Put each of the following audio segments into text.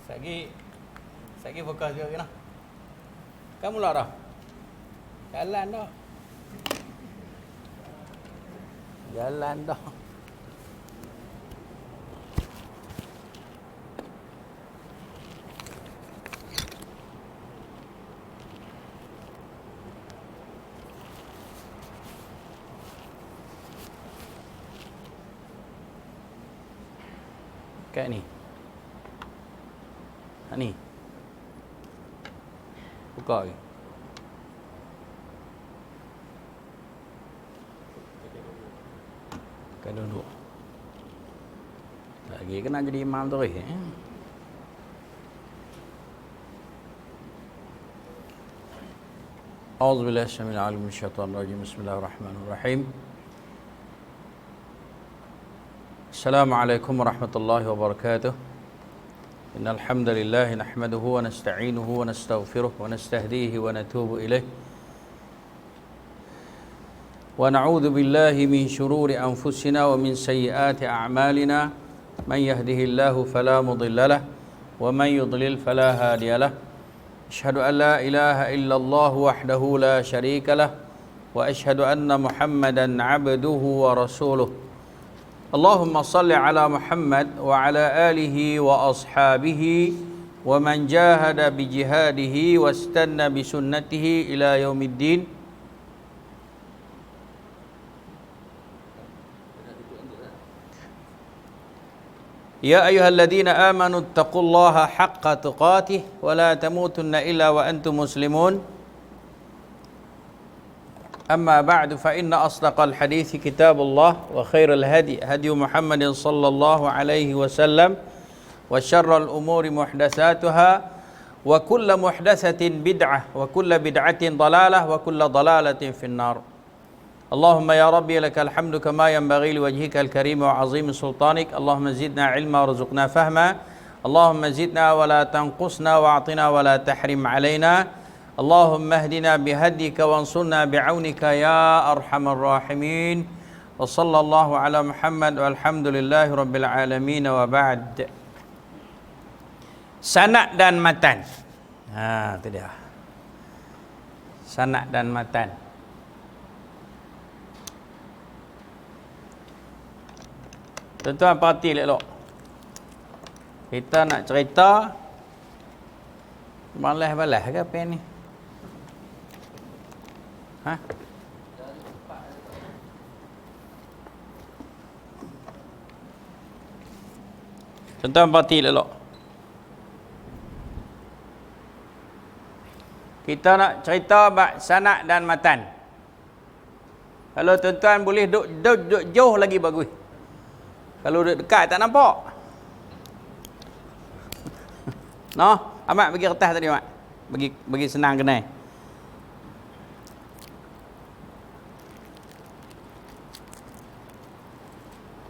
Sagi fokus juga kena. Kamu lah dah. Jalan dah. Jalan dah. Kayak ni. Ni. Buka lagi. Kan duduk. Lagi kena jadi imam terus. A'udzubillahi syamil alim minasyaitonir rajim. Bismillahirrahmanirrahim. Assalamualaikum warahmatullahi wabarakatuh. Innal hamdalillah nahmaduhu wa nasta'inuhu wa nastaghfiruh wa nastahdihi wa natubu ilaih. Wa na'udzu billahi min shururi anfusina wa min sayyiati a'malina. Man yahdihillahu fala mudilla lahu wa man yudlil fala hadiya lahu. Asyhadu an la ilaha illallah wahdahu la syarika lahu wa asyhadu anna Muhammadan 'abduhu wa rasuluh. Allahumma salli ala Muhammad wa ala alihi wa ashabihi wa man jahada bi jihadihi wa istanna bi sunnatihi ila yaumiddin. Ya ayyuhalladzina amanu taqullaha haqqa tuqatih wa la tamutunna illa wa antum muslimun. أما بعد فإن أصدق الحديث كتاب الله وخير الهدي هدي محمد صلى الله عليه وسلم وشر الأمور محدثاتها وكل محدثة بدعة وكل بدعة ضلالة وكل ضلالة في النار. اللهم يا ربي لك الحمد كما ينبغي لوجهك الكريم وعظيم سلطانك. اللهم زدنا علما وارزقنا فهما. اللهم زدنا ولا تنقصنا واعطنا ولا تحرم علينا. Allahumma hdina bihadika wansurna bi'aunika ya arhamar rahimin. Wa sallallahu ala Muhammad walhamdulillahi rabbil alamin wa ba'd. Sanad dan matan. Itu dia. Sanad dan matan. Tuan-tuan perhati elok. Kita nak cerita balas-balas ke apa ni? Tuan-tuan perhati elok. Kita nak cerita bab sanad dan matan. Kalau tuan-tuan boleh duduk jauh lagi bagus. Kalau duduk dekat tak nampak. No, Ahmad bagi kertas tadi, Mak. Bagi senang kenal.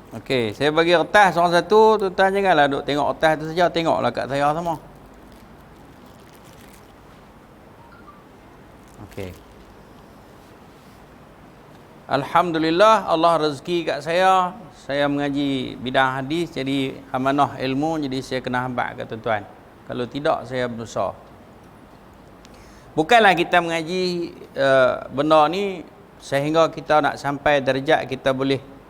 Okey, saya bagi kertas seorang satu, tuan-tuan janganlah duk tengok kertas tu saja, tengoklah kat saya semua. Okey. Alhamdulillah Allah rezeki kat saya mengaji bidang hadis, jadi amanah ilmu, jadi saya kena hambak kat tuan-tuan. Kalau tidak saya berdosa. Bukanlah kita mengaji benda ni sehingga kita nak sampai darjat kita boleh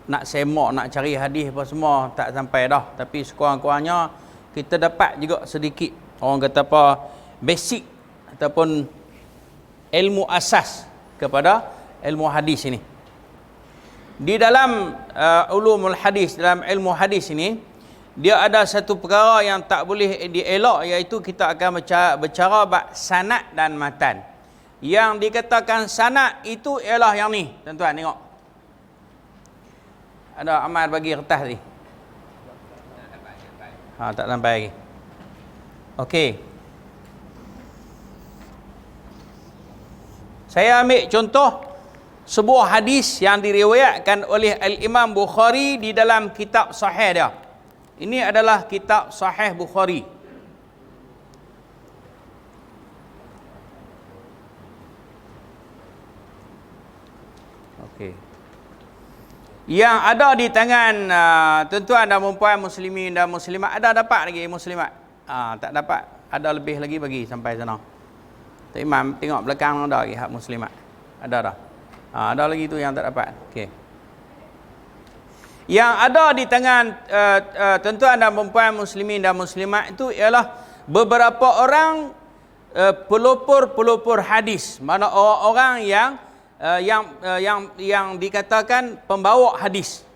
nak semak, nak cari hadis apa semua, tak sampai dah. Tapi sekurang-kurangnya kita dapat juga sedikit, orang kata apa, basic ataupun ilmu asas kepada ilmu hadis ini. Di dalam ulumul hadis, dalam ilmu hadis ini, dia ada satu perkara yang tak boleh dielak, iaitu kita akan bercara bab sanad dan matan. Yang dikatakan sanad itu ialah yang ni, tuan-tuan tengok. Ada Amal bagi kertas ni. Tak sampai lagi. Okey. Saya ambil contoh sebuah hadis yang diriwayatkan oleh Al-Imam Bukhari di dalam kitab sahih dia. Ini adalah kitab sahih Bukhari. Okey. Yang ada di tangan tuan-tuan dan puan muslimin dan muslimat, ada dapat lagi muslimat? Tak dapat, ada lebih lagi bagi sampai sana. Tok Imam tengok belakang ada lagi hak muslimat. Ada dah. Ada lagi tu yang tak dapat. Okey. Yang ada di tangan tuan-tuan dan puan muslimin dan muslimat itu ialah beberapa orang pelopor hadis. Mana orang-orang yang dikatakan pembawa hadis.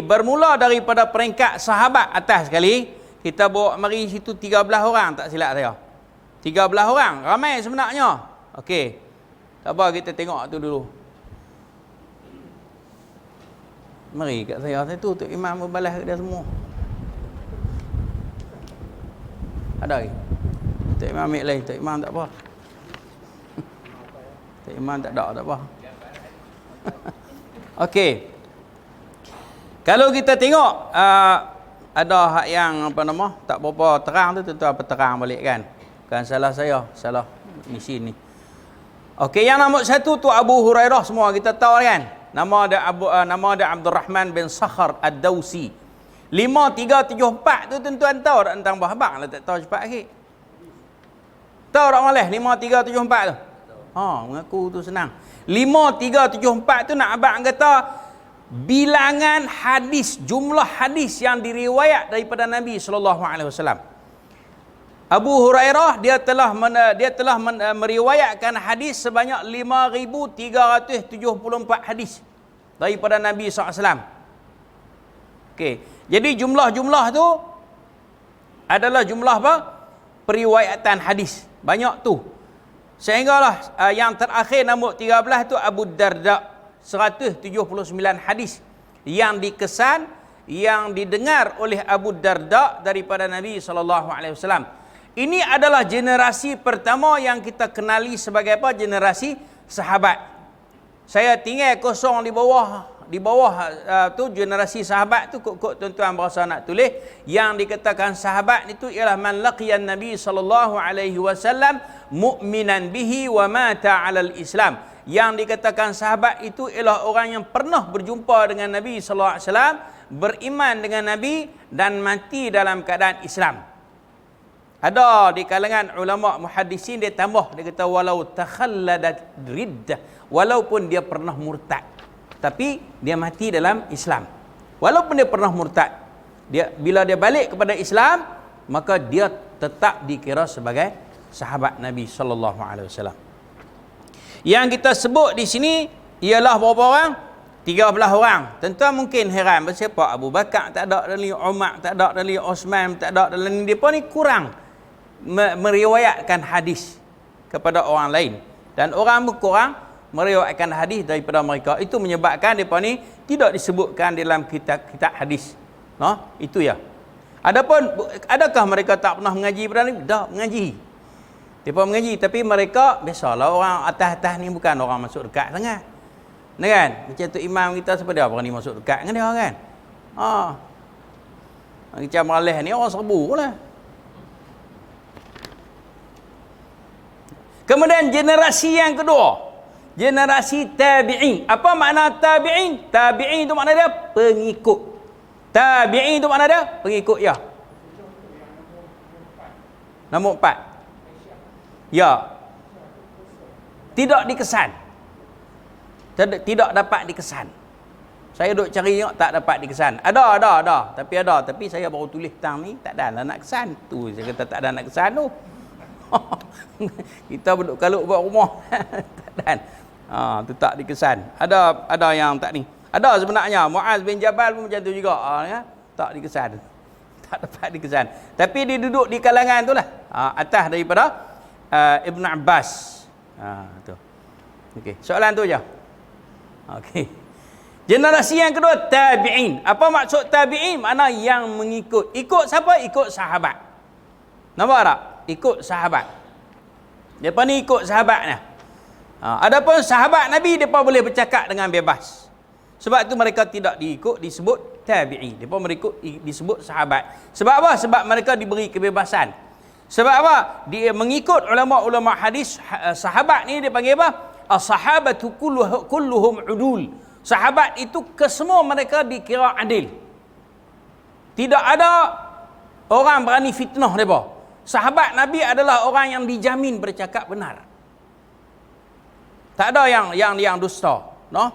Bermula daripada peringkat sahabat atas sekali, kita bawa mari situ 13 orang tak silap saya. 13 orang, ramai sebenarnya. Okey. Tak apa, kita tengok tu dulu. Mari kat saya tu Tok Imam berbalas kat dia semua. Ada lagi? Tok Imam ambil lain, Tok Imam tak apa. Tok Imam tak apa. Okey. Kalau kita tengok ada hak yang apa nama tak berapa terang tu tentu apa terang balik kan. Bukan salah saya, salah mesin ni. Okey, yang nombor satu tu Abu Hurairah, semua kita tahu kan. Nama dia Abdul Rahman bin Sakhar Ad-Dawsi. 5374 tu tuan-tuan tahu tak tentang bahabang lah, tak tahu cepat sikit. Tahu tak malih 5374 tu? Mengaku tu senang. 5374 tu nak abang kata bilangan hadis, jumlah hadis yang diriwayat daripada Nabi sallallahu alaihi wasallam. Abu Hurairah dia telah meriwayatkan hadis sebanyak 5374 hadis daripada Nabi SAW. Okey. Jadi jumlah-jumlah tu adalah jumlah apa? Periwayatan hadis. Banyak tu. Sehinggalah yang terakhir nombor 13 tu Abu Darda, 179 hadis yang dikesan, yang didengar oleh Abu Darda daripada Nabi SAW. Ini adalah generasi pertama yang kita kenali sebagai apa? Generasi sahabat. Saya tinggal kosong di bawah tu generasi sahabat tu, kok tuan-tuan berasa nak tulis yang dikatakan sahabat itu ialah man laqiyan Nabi sallallahu alaihi wasallam mu'minan bihi wa mata 'alal Islam. Yang dikatakan sahabat itu ialah orang yang pernah berjumpa dengan Nabi sallallahu alaihi wasallam, beriman dengan Nabi dan mati dalam keadaan Islam. Ada di kalangan ulama muhaddisin dia tambah, dia kata walau takhalladat riddah, walaupun dia pernah murtad tapi dia mati dalam Islam. Walaupun dia pernah murtad, bila dia balik kepada Islam, maka dia tetap dikira sebagai sahabat Nabi sallallahu alaihi wasallam. Yang kita sebut di sini ialah berapa orang? 13 orang. Tentu mungkin heran, siapa Abu Bakar tak ada dalam, Umar tak ada dalam, Osman tak ada dalam, depa ni kurang meriwayatkan hadis kepada orang lain, dan orang kurang meriwayatkan hadis daripada mereka. Itu menyebabkan depa ni tidak disebutkan dalam kitab hadis. Itu ya. Adapun adakah mereka tak pernah mengaji pada ni? Dah mengaji. Depa mengaji, tapi mereka biasalah orang atas-atas ni bukan orang masuk dekat sangat. Kan? Macam tu imam kita siapa dia berani masuk dekat dengan dia kan? Macam Malih ni orang serbu lah. Kemudian generasi yang kedua, generasi tabi'in. Apa makna tabi'in? Tabi'in itu makna dia pengikut. Tabi'in itu makna dia pengikut ya. Nombor 4. Ya. Tidak dikesan. Tidak dapat dikesan. Saya duk cari tak dapat dikesan. Ada. Tapi saya baru tulis tang ni tak ada lah nak kesan. Tu saya kata tak ada nak kesan tu. Kita duduk kalut buat rumah. Tak ada. Tu tak dikesan. Ada yang tak ni. Ada sebenarnya Muaz bin Jabal pun macam tu juga. Tak dikesan. Tak dapat dikesan. Tapi dia duduk di kalangan tu lah. Atas daripada Ibn Abbas. Tu. Okey, soalan tu je. Okey. Generasi yang kedua tabi'in. Apa maksud tabi'in? Makna yang mengikut. Ikut siapa? Ikut sahabat. Nampak tak? Ikut sahabat. Depa ni ikut sahabatnya. Adapun sahabat Nabi depa boleh bercakap dengan bebas. Sebab tu mereka tidak disebut tabi'i. Depa mengikut disebut sahabat. Sebab apa? Sebab mereka diberi kebebasan. Sebab apa? Dia mengikut ulama-ulama hadis, sahabat ni dia panggil apa? As-sahabatu kulluhum udul. Sahabat itu kesemua mereka dikira adil. Tidak ada orang berani fitnah mereka. Sahabat Nabi adalah orang yang dijamin bercakap benar. Tak ada yang dusta, no?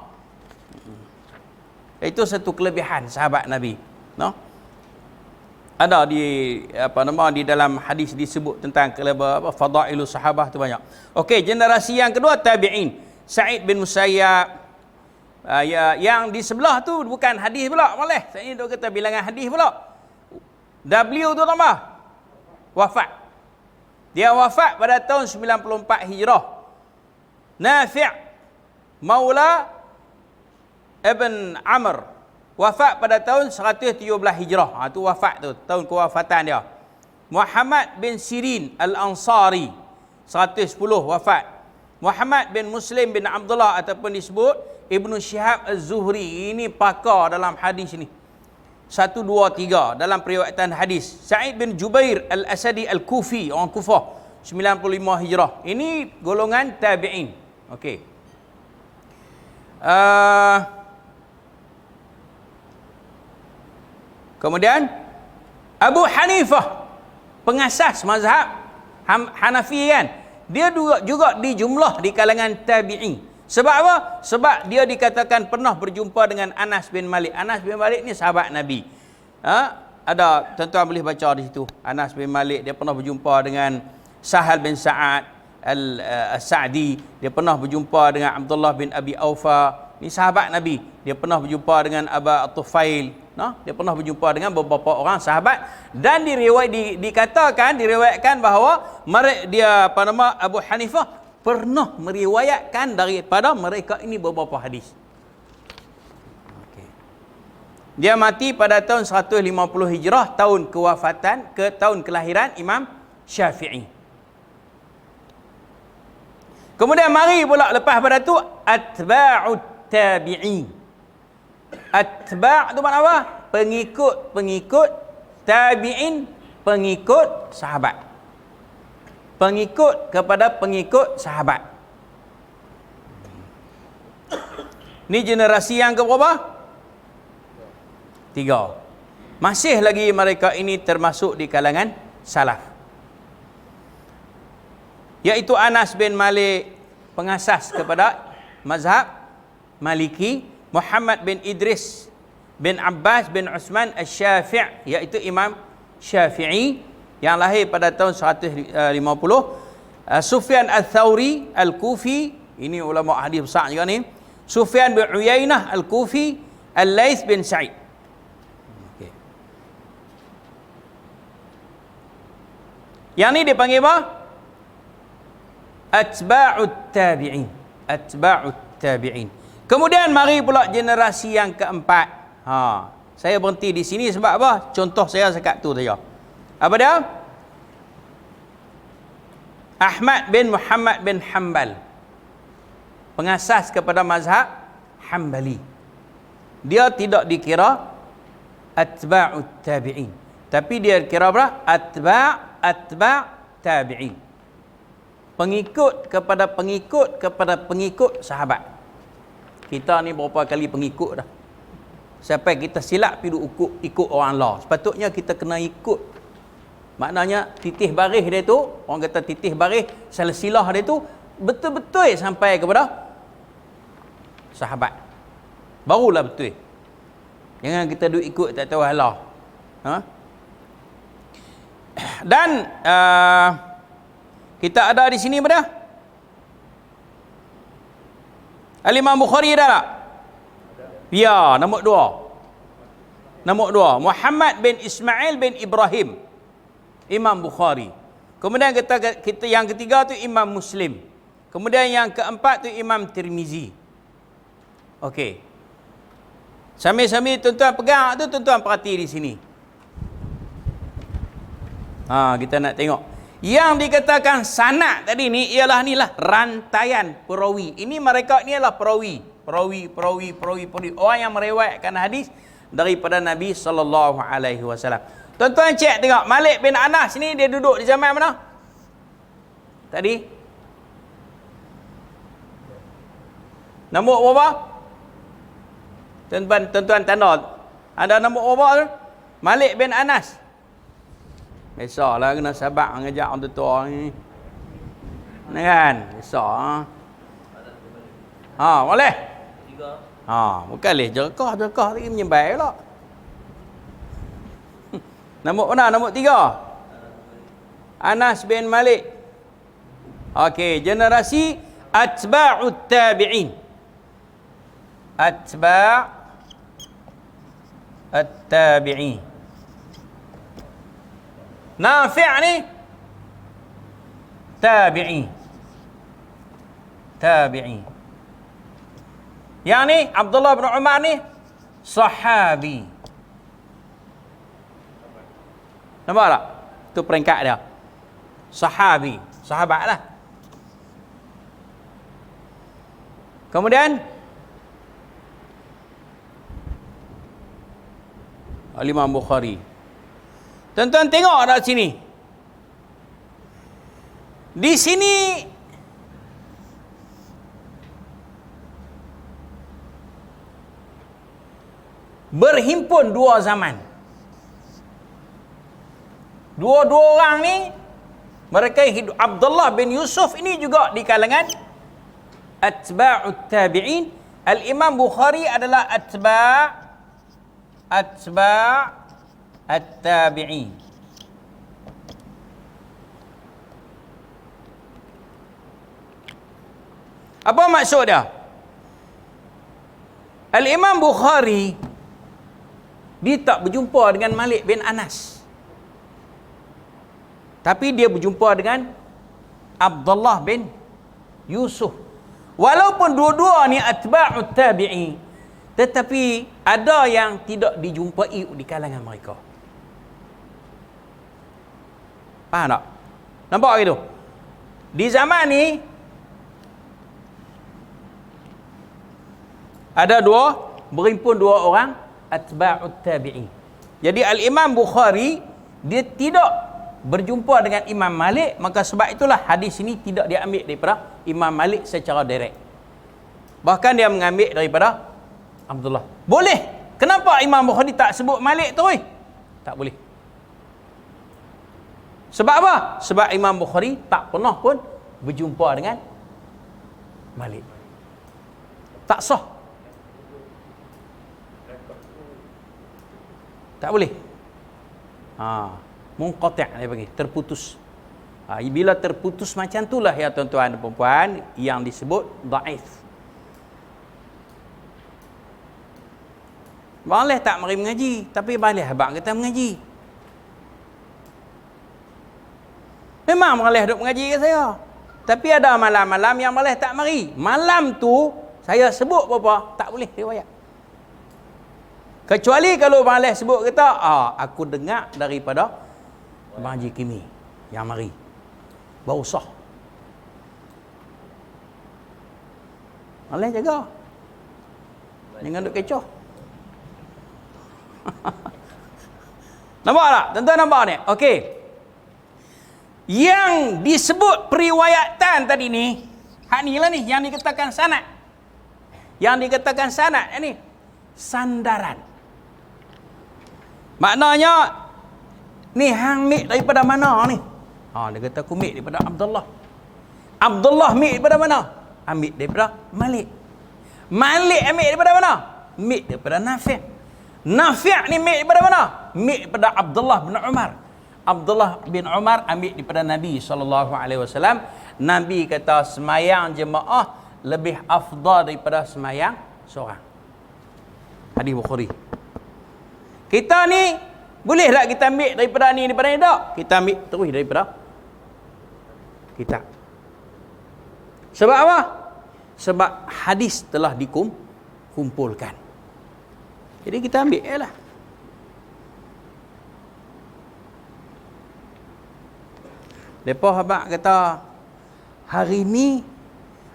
Itu satu kelebihan sahabat Nabi, no? Ada di dalam hadis disebut tentang fadailus sahabah tu banyak. Okey, generasi yang kedua tabi'in. Sa'id bin Musayyab. Yang di sebelah tu bukan hadis pula, boleh. Saya duk kata bilangan hadis pula. W tu tambah wafat. Dia wafat pada tahun 94 Hijrah. Nafi' Maula Ibn Amr wafat pada tahun 117 Hijrah. Tu wafat tu, tahun kewafatan dia. Muhammad bin Sirin Al-Ansari 110 wafat. Muhammad bin Muslim bin Abdullah ataupun disebut Ibnu Syihab Az-Zuhri, ini pakar dalam hadis ni. 1, 2, 3 dalam periwayatan hadis. Sa'id bin Jubair Al-Asadi Al-Kufi, orang Kufah, 95 Hijrah. Ini golongan tabi'in. Okey. Kemudian Abu Hanifah, pengasas mazhab Hanafi kan. Dia juga dijumlah di kalangan tabi'in. Sebab apa? Sebab dia dikatakan pernah berjumpa dengan Anas bin Malik. Anas bin Malik ni sahabat Nabi. Ada, tuan-tuan boleh baca di situ. Anas bin Malik, dia pernah berjumpa dengan Sahal bin Sa'ad Al-Sa'di. Dia pernah berjumpa dengan Abdullah bin Abi Aufa. Ni sahabat Nabi. Dia pernah berjumpa dengan Aba Tufail. Dia pernah berjumpa dengan beberapa orang sahabat. Dan diriwayatkan bahawa Abu Hanifah pernah meriwayatkan daripada mereka ini beberapa hadis. Okay. Dia mati pada tahun 150 Hijrah, tahun tahun kelahiran Imam Syafi'i. Kemudian mari pula lepas pada tu atba'ut tabi'in. Atba' tu makna apa? Pengikut tabi'in, pengikut sahabat. Pengikut kepada pengikut sahabat. Ni generasi yang keberapa? 3. Masih lagi mereka ini termasuk di kalangan salaf. Iaitu Anas bin Malik, pengasas kepada mazhab Maliki. Muhammad bin Idris bin Abbas bin Uthman Asy-Syafi', iaitu Imam Syafi'i, yang lahir pada tahun 150. Sufyan Al-Thawri Al-Kufi, ini ulama hadis besar juga ni. Sufyan bin Uyainah Al-Kufi. Al-Laits bin Sa'id. Okay. Yang ni dipanggil apa? Atba'ut tabi'in. Atba'ut tabi'in. Kemudian mari pula generasi yang keempat. Saya berhenti di sini sebab apa? Contoh saya sekat tu saja. Apa dia? Ahmad bin Muhammad bin Hanbal, pengasas kepada mazhab Hanbali. Dia tidak dikira atba'ut tabi'in, tapi dia dikira apa? Atba' tabi'in. Pengikut kepada pengikut sahabat. Kita ni berapa kali pengikut dah. Sampai kita silap pergi ikut orang lain. Sepatutnya kita kena ikut. Maknanya titih baris dia tu, orang kata titih baris silsilah dia tu betul-betul sampai kepada sahabat. Barulah betul. Jangan kita duk ikut tak tahu halah. Dan kita ada di sini pada Al-Imam Bukhari dah tak? Ya, nombor 2. Nombor 2, Muhammad bin Ismail bin Ibrahim, Imam Bukhari. Kemudian kita yang ketiga tu Imam Muslim. Kemudian yang keempat tu Imam Tirmizi. Okey. Sambil-sambil tuan-tuan pegang tu, tuan-tuan perhati di sini. Kita nak tengok. Yang dikatakan sanad tadi ni ialah rantaian perawi. Ini mereka ni ialah perawi. Orang yang meriwayatkan hadis daripada Nabi sallallahu alaihi wasallam. Tuan-tuan cek tengok, Malik bin Anas ni dia duduk di zaman mana? Tadi? Nombor berapa? Tuan-tuan tanda. Ada nama apa tu? Malik bin Anas. Biasalah kena sabar ngajak orang tua ni. Nah kan? Biasa. Boleh. Bukan leh jerkah lagi menyembah pula. Nombor mana? Nombor 3. Anas bin Malik. Okey, generasi atba'ut tabi'in. At-tabi'in. Nafi' ni tabi'i. Yang ni Abdullah bin Umar ni sahabi. Nampak tak? Tu peringkat dia. Sahabi, sahabatlah. Kemudian Imam Bukhari. Tuan-tuan tengok kat sini. Di sini berhimpun dua zaman. Dua-dua orang ni mereka hidup. Abdullah bin Yusuf ini juga di kalangan atba'ut tabi'in. Al-Imam Bukhari adalah atba' at-tabi'in. Apa maksud dia? Al-Imam Bukhari dia tak berjumpa dengan Malik bin Anas. Tapi dia berjumpa dengan Abdullah bin Yusuf. Walaupun dua-dua ni atba'ut tabi'i, tetapi ada yang tidak dijumpai di kalangan mereka. Faham tak? Nampak gitu? Di zaman ni ada berhimpun dua orang atba'ut tabi'i. Jadi Al-Imam Bukhari dia tidak berjumpa dengan Imam Malik, maka sebab itulah hadis ini tidak diambil daripada Imam Malik secara direct. Bahkan dia mengambil daripada Abdullah. Boleh. Kenapa Imam Bukhari tak sebut Malik tu? Tak boleh. Sebab apa? Sebab Imam Bukhari tak pernah pun berjumpa dengan Malik. Tak sah. Tak boleh. Munqati' dia panggil, terputus. Bila terputus macam itulah ya tuan-tuan dan puan-puan yang disebut dhaif. Boleh tak mari mengaji, tapi boleh abang kita mengaji. Memang boleh duk mengaji ke saya. Tapi ada malam-malam yang boleh tak mari. Malam tu saya sebut apa? Tak boleh riwayat. Kecuali kalau boleh sebut kita, aku dengar daripada Abang Haji Kimi yang mari. Baru sah. Boleh jaga. Jangan duk kecoh. Nampak tak? Tuan-tuan nampak ni? Okey. Yang disebut periwayatan tadi ni, hak ni lah ni yang dikatakan sanad. Yang dikatakan sanad ni sandaran. Maknanya ni hang mik daripada mana ni? Dia kata aku mik daripada Abdullah. Abdullah mik daripada mana? Ambil daripada Malik. Malik ambil daripada mana? Mik daripada Nafi'. Nafi' ni mik daripada mana? Mik daripada Abdullah bin Umar. Abdullah bin Umar ambil daripada Nabi SAW. Nabi kata semayang jemaah lebih afdal daripada semayang seorang. Hadis Bukhari. Kita ni boleh tak kita ambil daripada ni tak? Kita ambil terus daripada kitab. Sebab apa? Sebab hadis telah dikumpulkan. Jadi kita ambil lah. Lepas abang kata hari ni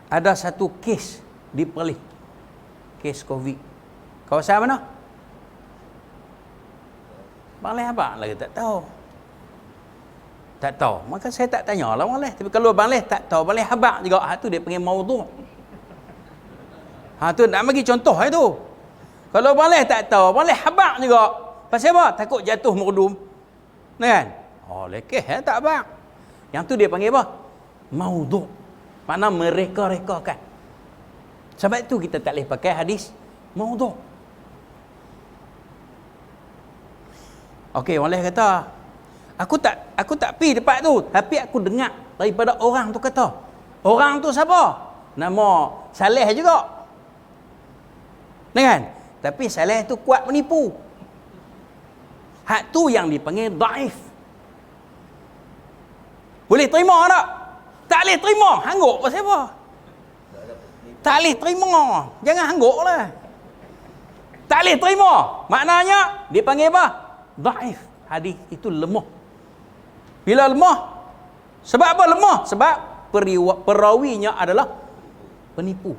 ada satu kes di Perlis. Kes COVID. Kawasan mana? Boleh abang lagi tak tahu. Tak tahu. Maka saya tak tanyalah boleh. Tapi kalau boleh tak tahu, boleh abang juga. Tu dia panggil maudhu'. Tu nak bagi contoh itu. Kalau boleh tak tahu, boleh habaq juga. Pasal apa? Takut jatuh merdum. Kan? Oh, lekeh tak habaq. Yang tu dia panggil apa? Maudhu'. Makna mereka-rekakan. Sebab itu kita tak boleh pakai hadis maudhu'. Okey, boleh kata, aku tak pi tempat tu, tapi aku dengar daripada orang tu kata. Orang tu siapa? Nama Saleh juga. Kan? Tapi Saleh tu kuat menipu. Hak tu yang dipanggil daif. Boleh terima tak? Tak boleh terima. Hangguk pasal apa? Tak boleh terima. Jangan hangguk lah. Tak boleh terima. Maknanya, dipanggil apa? Daif. Hadis itu lemah. Bila lemah? Sebab apa lemah? Sebab perawinya adalah penipu.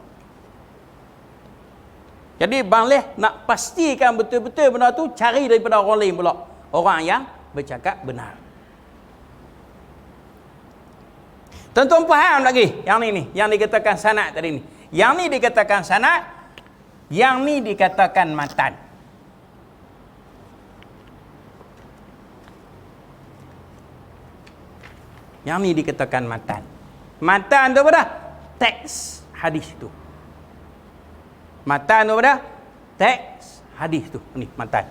Jadi boleh nak pastikan betul-betul benda tu, cari daripada orang lain pula. Orang yang bercakap benar. Tuan-tuan faham lagi? Yang ni, yang dikatakan sanad tadi ni. Yang ni dikatakan sanad, yang ni dikatakan matan. Yang ni dikatakan matan. Matan tu apa dah? Teks hadis tu. Matan tu apa dah? Teks hadis tu. Ni matan.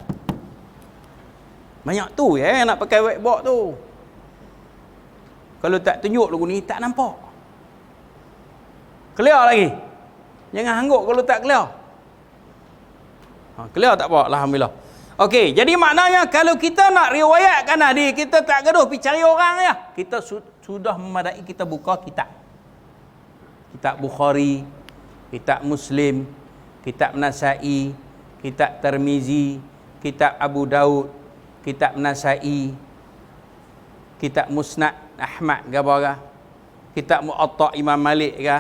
Banyak tu ya nak pakai whiteboard tu. Kalau tak tunjuk lagu ni tak nampak. Clear lagi. Jangan hangguk kalau tak clear. Clear tak apa? Alhamdulillah. Okey, jadi maknanya kalau kita nak riwayatkan hadis, kita tak gaduh pergi cari orang ya. Kita sudah memadai, kita buka kitab. Kitab Bukhari, kitab Muslim, kitab Nasai, kitab Tirmizi, kitab Abu Daud, kitab Nasai, kitab Musnad Ahmad ke, kitab Mu'atta Imam Malik ke.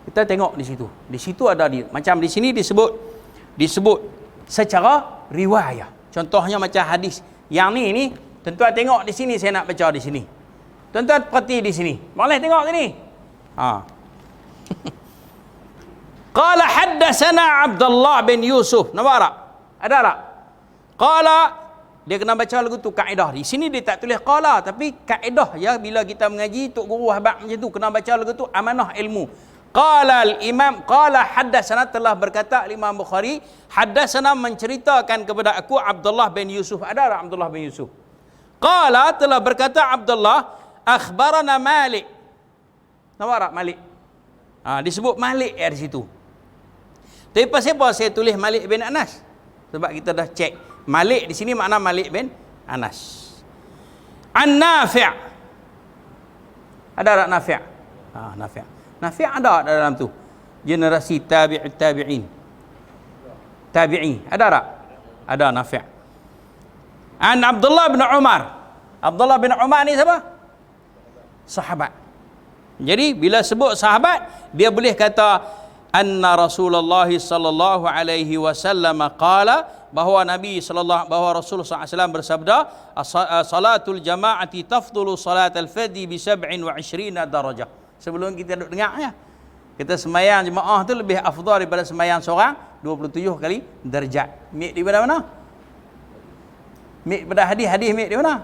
Kita tengok di situ. Di situ ada macam di sini disebut secara riwayat. Contohnya macam hadis. Yang ni tuan-tuan tengok di sini, saya nak baca di sini. Tuan-tuan perhati di sini. Boleh tengok sini. Qala haddatsana Abdullah bin Yusuf. Nampak tak? Ada tak? Qala, dia kena baca lagu tu kaedah. Di sini dia tak tulis qala, tapi kaedah ya, bila kita mengaji tok guru habaq macam tu kena baca lagu tu, amanah ilmu. Qala al-Imam, qala haddatsana, telah berkata Imam Bukhari, haddatsana, menceritakan kepada aku Abdullah bin Yusuf. Ada tak Abdullah bin Yusuf? Qala, telah berkata Abdullah, akhbarana Malik. Nampak tak Malik? Disebut Malik di situ. Tapi pasal apa saya tulis Malik bin Anas? Sebab kita dah cek. Malik di sini makna Malik bin Anas. An-Nafi'. Ada tak Nafi'? Nafi'. Nafi' ada dalam tu. Generasi tabi'in. Tabi'i. Ada tak? Ada Nafi'. An Abdullah bin Umar. Abdullah bin Umar ni siapa? Sahabat. Jadi bila sebut sahabat, dia boleh kata anna Rasulullah sallallahu alaihi wasallam qala, bahawa Rasulullah SAW bersabda, salatul jama'ati tafdulu salatal fadhi bi 27 darajah. Sebelum kita duduk dengar ya, kita sembahyang jemaah tu lebih afdal daripada sembahyang seorang 27 kali darjat. Mik di mana? Mik pada hadis mik di mana?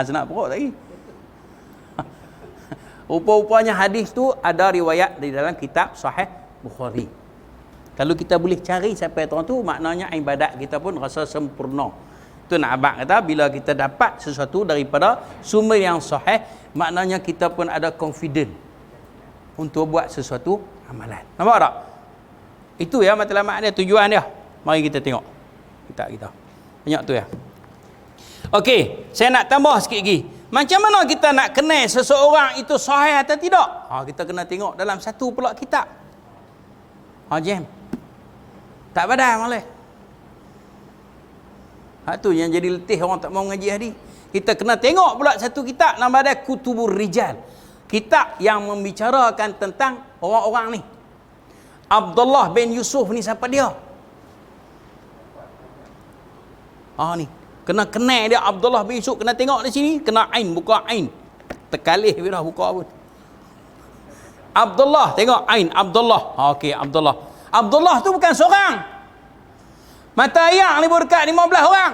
Senak perut lagi. Rupa-rupanya hadis tu ada riwayat di dalam kitab Sahih Bukhari. Kalau kita boleh cari sampai tahun tu, maknanya ibadat kita pun rasa sempurna. Itu nak abang kata, bila kita dapat sesuatu daripada sumber yang sahih, maknanya kita pun ada confident untuk buat sesuatu amalan. Nampak tak? Itu ya matlamat dia, tujuan dia. Mari kita tengok kitab kita. Banyak tu ya. Okey, saya nak tambah sikit lagi. Macam mana kita nak kenal seseorang itu sahih atau tidak? Kita kena tengok dalam satu pula kitab. Jam. Tak badai boleh. Tu yang jadi letih orang tak mau ngaji hadis. Kita kena tengok pula satu kitab nama dia Kutubur Rijal. Kitab yang membicarakan tentang orang-orang ni. Abdullah bin Yusuf ni siapa dia? Ni. Kena kenal dia Abdullah bin Yusuf, kena tengok di sini, kena ain, buka ain. Terkalih bila buka pun. Abdullah, tengok ain Abdullah. Okey, Abdullah. Abdullah tu bukan seorang. Mata ayang ni berkat 15 orang.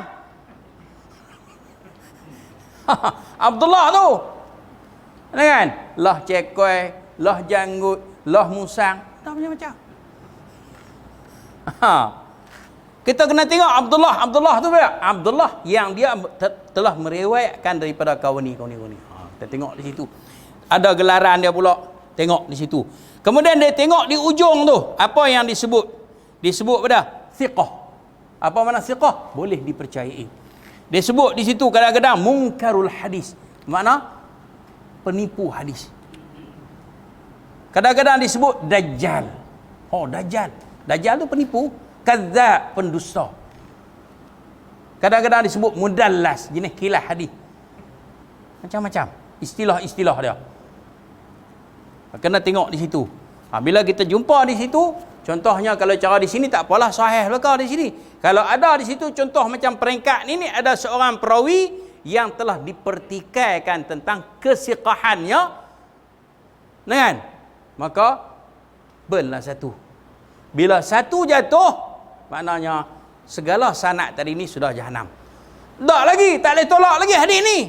Abdullah tu. Kan? Lah cekoi, lah janggut, lah musang. Tak macam-macam. Kita kena tengok Abdullah tu dia. Abdullah yang dia telah meriwayatkan daripada kawan ni. Kita tengok di situ. Ada gelaran dia pula. Tengok di situ. Kemudian dia tengok di ujung tu. Apa yang disebut? Disebut pada thiqah. Apa makna thiqah? Boleh dipercayai. Dia sebut di situ kadang-kadang mungkarul hadis. Makna penipu hadis. Kadang-kadang disebut dajjal. Dajjal. Dajjal tu penipu. Kadzab, pendusta. Kadang-kadang disebut mudallas, jenis kilah hadis. Macam-macam istilah-istilah dia. Kena tengok di situ. Bila kita jumpa di situ, contohnya kalau cara di sini tak apalah sahih belaka di sini. Kalau ada di situ contoh macam peringkat ni ada seorang perawi yang telah dipertikaikan tentang kesiqahannya, kan? Maka benlah satu. Bila satu jatuh, maknanya segala sanad tadi ni sudah jahanam. Tak lagi, tak boleh tolak lagi hadis ni.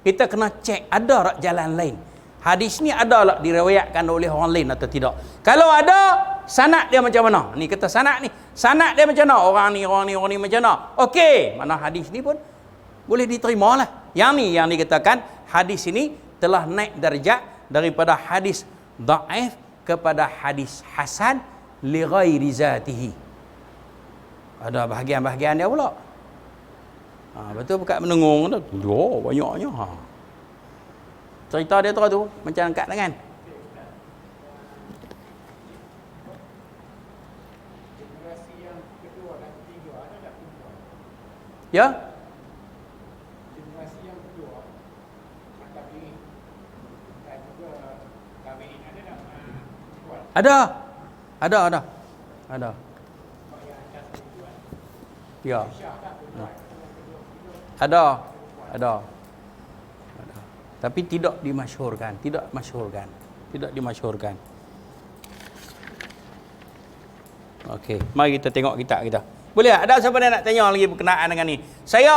Kita kena cek ada tak jalan lain. Hadis ni ada tak diriwayatkan oleh orang lain atau tidak. Kalau ada, sanad dia macam mana? Ni kata sanad ni. Sanad dia macam mana? Orang ni macam mana? Okey, mana hadis ni pun boleh diterima lah. Yang ni yang dikatakan hadis ini telah naik darjat daripada hadis dhaif kepada hadis hasan li ghairi zatihi. Ada bahagian-bahagian dia pula. Betul bukan menengung tu. Banyaknya. Cerita dia tu macam angkat tangan. Generasi yang kedua dan ketiga ada tak perempuan? Ya? Generasi yang kedua maka ini dan juga kahwin ada tak perempuan? Ada. Ya. Ada. Tapi tidak dimasyhurkan. Okey, mari kita tengok kitab kita. Boleh tak? Ada siapa yang nak tanya lagi berkenaan dengan ni? Saya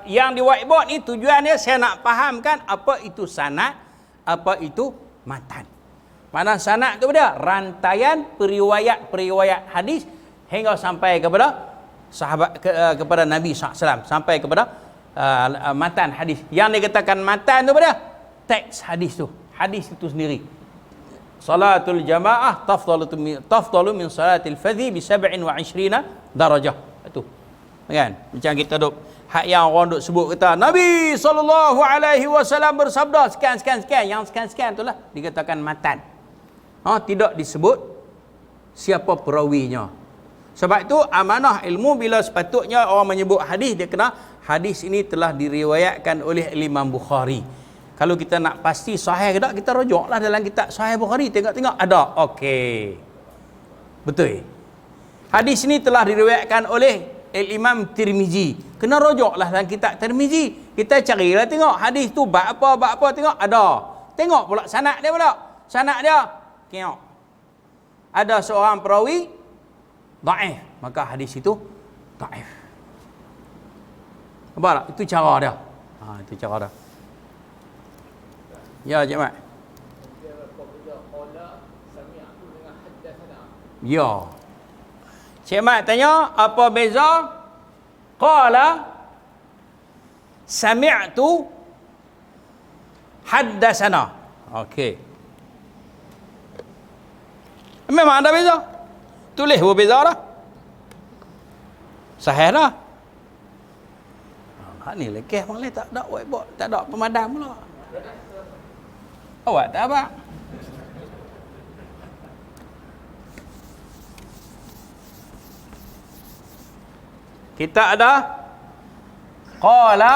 yang di whiteboard ni tujuannya saya nak fahamkan apa itu sanad, apa itu matan. Mana sanad tu dia? Rantaian periwayat hadis hingga sampai kepada sahabat kepada Nabi SAW, sampai kepada matan hadis. Yang dikatakan matan tu apa dia? Teks hadis tu. Hadis itu sendiri. Salatul jamaah tafdalu min salatil fadhi bi 27 darajah. Itu. Kan? Macam kita duk hak yang orang duk sebut kata Nabi SAW bersabda sekian. Yang sekian itulah dikatakan matan. Tidak disebut siapa perawinya. Sebab itu amanah ilmu bila sepatutnya orang menyebut hadis dia kena hadis ini telah diriwayatkan oleh Imam Bukhari. Kalau kita nak pasti sahih ke tak, kita rujuklah dalam kitab Sahih Bukhari, tengok ada. Okey. Betul. Hadis ini telah diriwayatkan oleh Imam Tirmizi. Kena rujuklah dalam kitab Tirmizi. Kita carilah tengok hadis tu bab apa tengok ada. Tengok pula sanad dia pula. Sanad dia tengok. Ada seorang perawi dhaif, maka hadis itu dhaif. Apa tak? Itu cara dia. Itu cara dia. Ya, Cik Mat. Ya. Cik Mat tanya, apa beza qala sami'tu haddatsana. Okey. Memang ada beza. Tulis pun beza dah. Sahih dah. Hak ni lekeh boleh tak ada whiteboard, tak ada pemadam pula. Awak tak apa? Kita ada qala,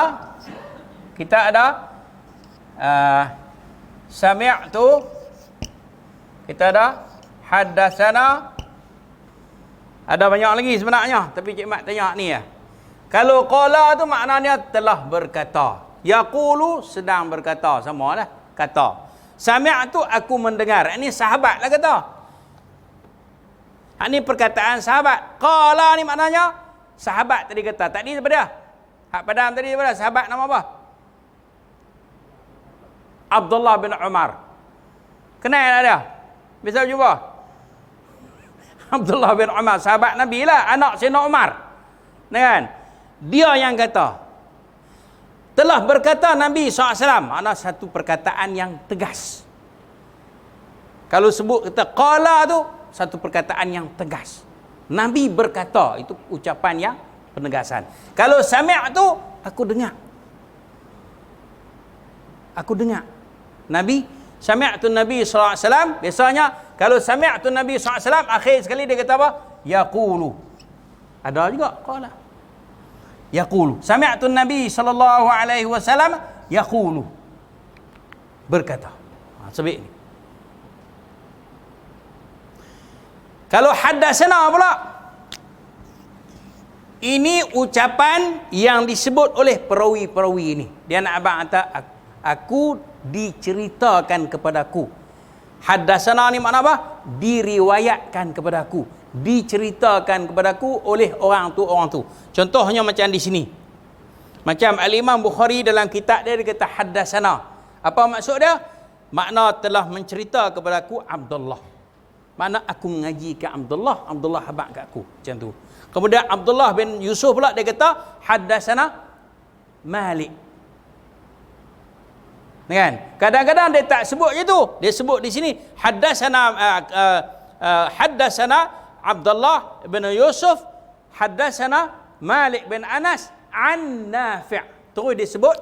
kita ada sami'tu, kita ada haddatsana. Ada banyak lagi sebenarnya, tapi Cik Mat tanya ni ya. Kalau qala tu maknanya telah berkata. Yaqulu sedang berkata, samalah kata. Sami'tu aku mendengar. Ini sahabatlah kata. Ini perkataan sahabat. Qala ni maknanya sahabat tadi kata. Tadi siapa dia? Hak padam tadi siapa dia? Sahabat nama apa? Abdullah bin Umar. Kenal tak dia? Bisa jumpa? Abdullah bin Umar, sahabat Nabi lah, anak Sayyidina Umar. Kan? Dia yang kata. Telah berkata Nabi SAW. Ada satu perkataan yang tegas. Kalau sebut kata qala tu, satu perkataan yang tegas. Nabi berkata, itu ucapan yang penegasan. Kalau sami' tu, aku dengar. Aku dengar. Nabi, sami'tu Nabi SAW, biasanya kalau sami'tu Nabi SAW, akhir sekali dia kata apa? Yaqulu. Ada juga qala. Yaqulu. Sami'tu Nabi SAW yaqulu. Berkata. Sebab ni. Kalau haddatsana pula, ini ucapan yang disebut oleh perawi-perawi ini. Dia nak abang kata, aku diceritakan kepadaku. Haddatsana ni makna apa? Diriwayatkan kepadaku, diceritakan kepadaku oleh orang tu. Contohnya macam di sini. Macam Al-Imam Bukhari dalam kitab dia kata haddatsana. Apa maksud dia? Makna telah mencerita kepadaku Abdullah. Makna aku mengaji ke Abdullah, Abdullah habaq kat aku. Macam tu. Kemudian Abdullah bin Yusuf pula dia kata haddatsana Malik. Kan? Kadang-kadang dia tak sebut je tu. Dia sebut di sini haddatsana Abdullah bin Yusuf, haddatsana Malik bin Anas an Nafi'. Terus dia sebut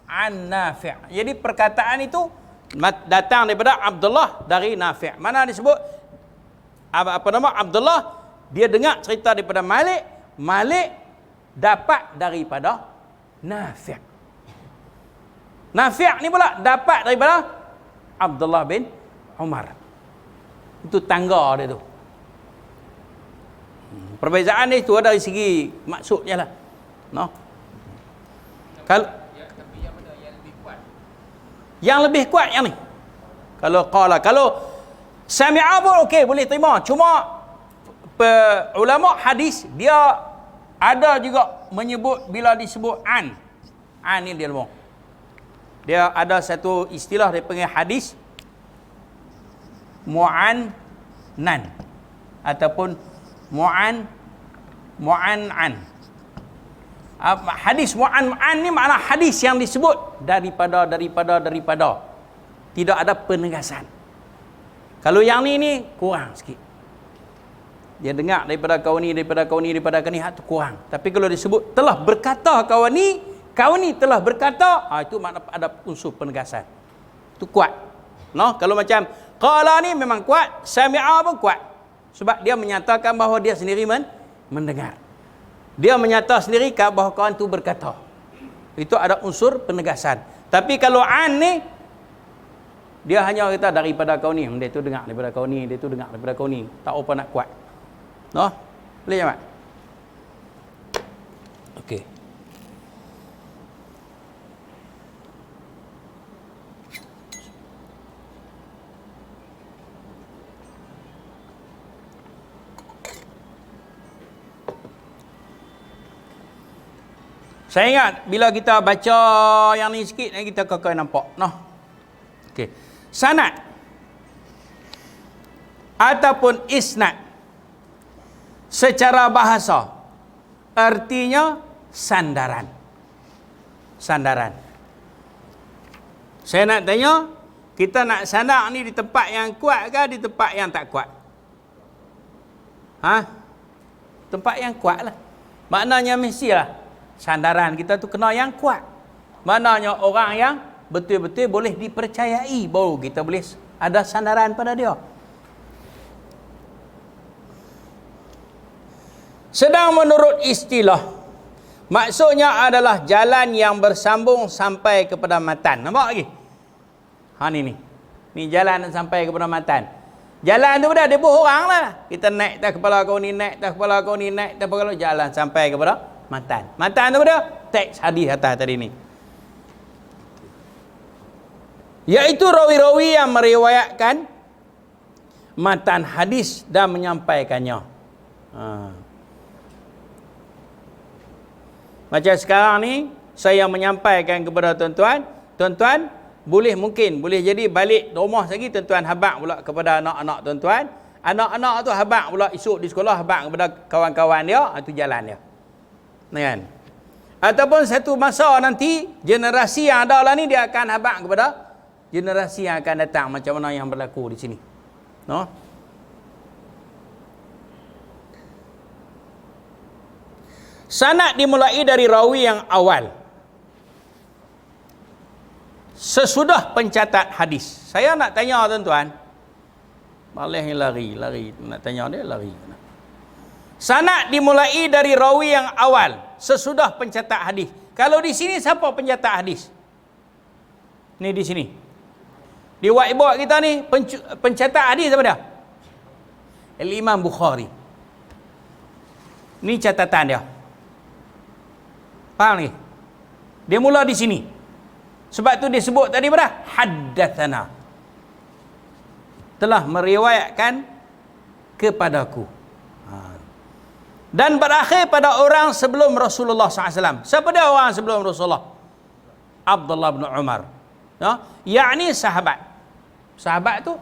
an Nafi'. Jadi perkataan itu datang daripada Abdullah dari Nafi'. Mana disebut apa nama Abdullah, dia dengar cerita daripada Malik, Malik dapat daripada Nafi'. Nafi' ni pula dapat daripada Abdullah bin Umar. Itu tangga dia tu. Perbezaan dia tu dari segi maksud je lah. No? Kalau yang lebih kuat yang ni. Kalau qala, kalau sami'a pun okey, boleh terima. Cuma ulama hadis dia ada juga menyebut bila disebut an. An ni dia lemah. Dia ada satu istilah dia panggil hadis mu'annan ataupun mu'an'an. Hadis mu'an'an ni makna hadis yang disebut daripada. Tidak ada penegasan. Kalau yang ni kurang sikit. Dia dengar daripada kau ni, daripada kau ni, tu kurang. Tapi kalau disebut telah berkata kau ni telah berkata, itu makna ada unsur penegasan. Itu kuat. No? Kalau macam qala ni memang kuat, sami'a pun kuat. Sebab dia menyatakan bahawa dia sendiri mendengar. Dia menyatakan sendiri bahawa kawan tu berkata. Itu ada unsur penegasan. Tapi kalau an ni, dia hanya kata daripada kau ni, dia tu dengar daripada kau ni, dia tu dengar daripada kau ni. Tak apa nak kuat. No? Boleh tak? Okey. Saya ingat bila kita baca yang ni sikit, kita kakak nampak. Noh. Okey. Sanad ataupun isnad secara bahasa artinya sandaran. Sandaran. Saya nak tanya, kita nak sandar ni di tempat yang kuat ke di tempat yang tak kuat? Tempat yang kuat lah. Maknanya mestilah sandaran kita tu kena yang kuat. Maknanya orang yang betul-betul boleh dipercayai, baru kita boleh ada sandaran pada dia. Sedang menurut istilah, maksudnya adalah jalan yang bersambung sampai kepada matan. Nampak lagi? Ni jalan sampai kepada matan. Jalan tu dah dia pun orang lah. Kita naik tak kepala kau ni, naik tak kepala kau ni, naik tak kepala kau, jalan sampai kepada matan. Matan tu dia teks hadis atas tadi ni. Iaitu rawi-rawi yang meriwayatkan matan hadis dan menyampaikannya. Macam sekarang ni saya menyampaikan kepada tuan-tuan, tuan-tuan boleh jadi balik rumah lagi, tuan-tuan habaq pula kepada anak-anak tuan-tuan. Anak-anak tu habaq pula esok di sekolah, habaq kepada kawan-kawan dia, itu jalan dia. Kan? Ataupun satu masa nanti generasi yang ada lah ni dia akan habaq kepada generasi yang akan datang, macam mana yang berlaku di sini. No? Sanad dimulai dari rawi yang awal sesudah pencatat hadis. Saya nak tanya tuan-tuan, malah lari nak tanya dia lari. Sanad dimulai dari rawi yang awal sesudah pencatat hadis. Kalau di sini siapa pencatat hadis? Ni di sini. Di whiteboard kita ni pencatat hadis apa dia? Al-Imam Bukhari. Ni catatan dia. Faham ni? Dia mula di sini. Sebab tu dia sebut tadi pada haddatsana. Telah meriwayatkan kepadaku. Dan berakhir pada orang sebelum Rasulullah SAW. Siapa dia orang sebelum Rasulullah? Abdullah bin Umar. Ya? Yakni sahabat. Sahabat tu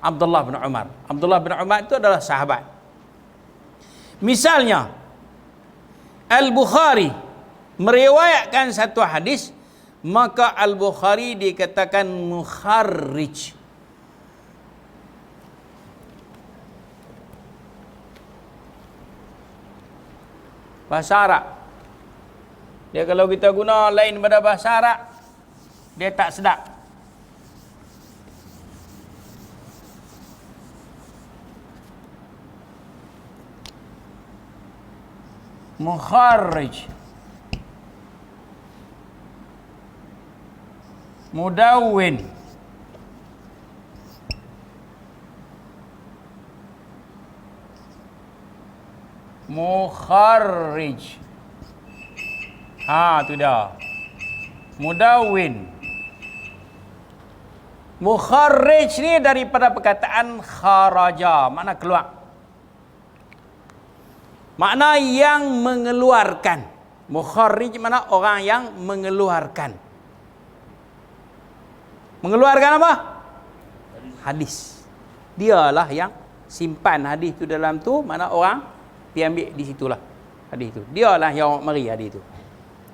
Abdullah bin Umar. Abdullah bin Umar itu adalah sahabat. Misalnya Al-Bukhari meriwayatkan satu hadis, maka Al-Bukhari dikatakan mukharrij. Bahasa Arab. Dia kalau kita guna lain pada bahasa Arab, dia tak sedap. Mukharrij. Mudawwin. Mukharrij. Tu dah. Mudawwin. Mukharrij ni daripada perkataan kharaja, makna keluar. Makna yang mengeluarkan. Mukharrij makna orang yang mengeluarkan. Mengeluarkan apa? Hadis. Dialah yang simpan hadis tu dalam tu, mana orang pergi ambil di situlah hadis tu. Dialah yang mari hadis tu.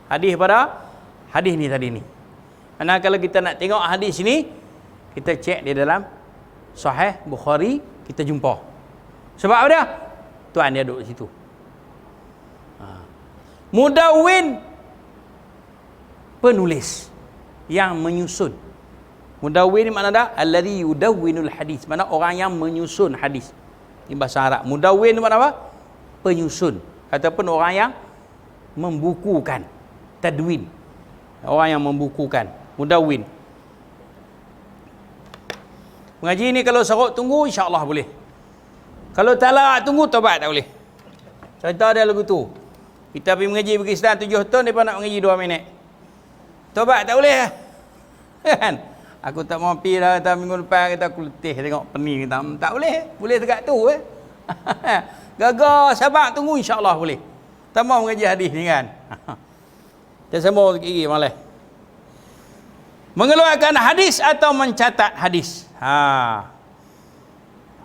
Hadis pada hadis ni tadi ni. Karena kalau kita nak tengok hadis ni, kita cek di dalam Sahih Bukhari, kita jumpa. Sebab apa dia? Tuan dia duduk di situ. Mudawwin, penulis yang menyusun. Mudawwin ni makna dah alladhi yudawwinul hadis, mana orang yang menyusun hadis. Ini bahasa Arab. Mudawwin ni makna apa? Penyusun ataupun orang yang membukukan. Tadwin. Orang yang membukukan. Mudawwin. Mengaji ni kalau sarut tunggu, insya-Allah boleh. Kalau tak larat tunggu, taubat tak boleh. Contoh dia lagu tu. Kita pergi mengaji Pakistan 7 tahun, mereka nak mengaji 2 minit. Taubat tak boleh. Kan? Aku tak mau pergi dah, kata minggu depan kita aku letih tengok pening kita. Tak boleh. Boleh dekat tu. Gagal, sabar tunggu, insya-Allah boleh. Tak mau mengaji hadis ni kan. Kita sambung lagi malah. Mengeluarkan hadis atau mencatat hadis.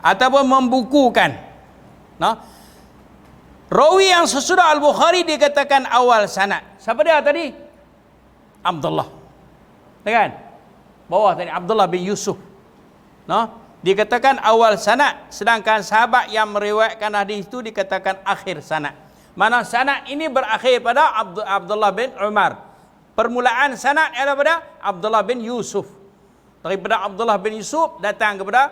Ataupun membukukan. Rawi yang sesudah Al-Bukhari dikatakan awal sanad. Siapa dia tadi? Abdullah. Kan? Bawah tadi Abdullah bin Yusuf. Dikatakan awal sanad, sedangkan sahabat yang meriwayatkan hadis itu dikatakan akhir sanad. Mana sanad ini berakhir pada Abdullah bin Umar. Permulaan sanad adalah pada Abdullah bin Yusuf. Daripada Abdullah bin Yusuf datang kepada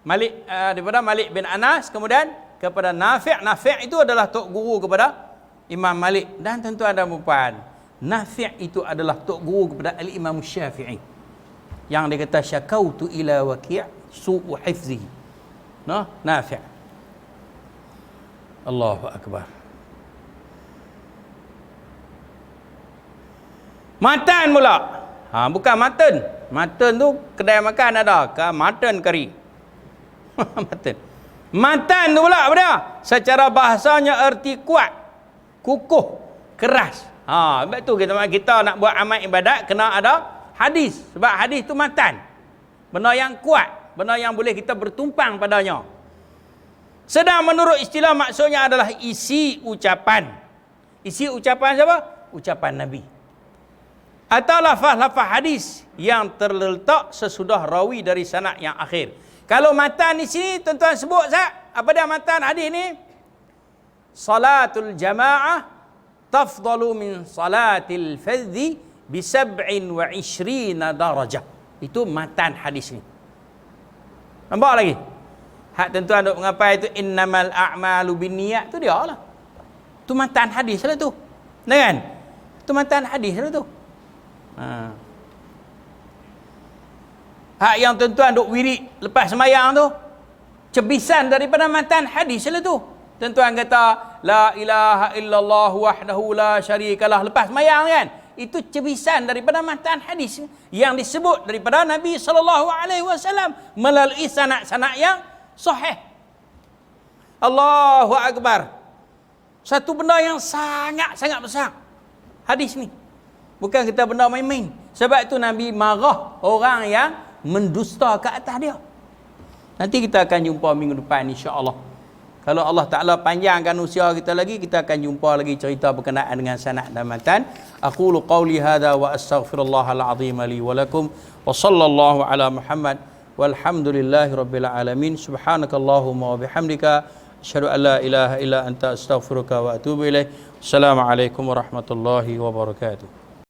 Malik, daripada Malik bin Anas, kemudian kepada Nafi'. Nafi' itu adalah tok guru kepada Imam Malik. Dan tentu ada puan, Nafi' itu adalah tok guru kepada Al-Imam Syafi'i. Yang dia kata syakautu ila Waki' su'u hifzihi. Nafi'. Allahu akbar. Matan pula. Bukan mutton. Mutton tu kedai makan ada. Mutton kari. Matan tu pula apa dia? Secara bahasanya erti kuat, kukuh, keras. Sebab tu kita nak buat amal ibadat kena ada hadis. Sebab hadis tu matan. Benda yang kuat, benda yang boleh kita bertumpang padanya. Sedang menurut istilah maksudnya adalah isi ucapan. Isi ucapan siapa? Ucapan Nabi. Atau lafaz-lafaz hadis yang terletak sesudah rawi dari sanad yang akhir. Kalau matan di sini tuan-tuan sebut apa dia matan hadis ni? Salatul jamaah tafdalu min salatil fadhi bi 27 darajah. Itu matan hadis ni. Nampak lagi? Hak tuan-tuan duk mengapai itu innamal a'malu binniyat tu dia lah. Tu matan hadis lah tu. Kan? Tu matan hadis lah tu. Hak yang tuan-tuan duk wirid lepas sembahyang tu cebisan daripada matan hadis lah tu. Tuan-tuan kata la ilaha illallah wahdahu la syarikalah lepas sembahyang kan? Itu cebisan daripada matan hadis yang disebut daripada Nabi SAW melalui sanad-sanad yang sahih. Allahu akbar. Satu benda yang sangat-sangat besar hadis ni. Bukan kita benda main-main. Sebab itu Nabi marah orang yang mendusta ke atas dia. Nanti kita akan jumpa minggu depan insya-Allah. Kalau Allah Ta'ala panjangkan usia kita lagi, kita akan jumpa lagi cerita berkenaan dengan sanad dan matan. Aqulu qawli hadha wa astaghfirullahal azim li wa lakum wa sallallahu ala Muhammad walhamdulillahi rabbil alamin. Subhanakallahumma wa bihamdika asyhadu an la ilaha illa anta astaghfiruka wa atubu ilaik. Assalamualaikum warahmatullahi wabarakatuh.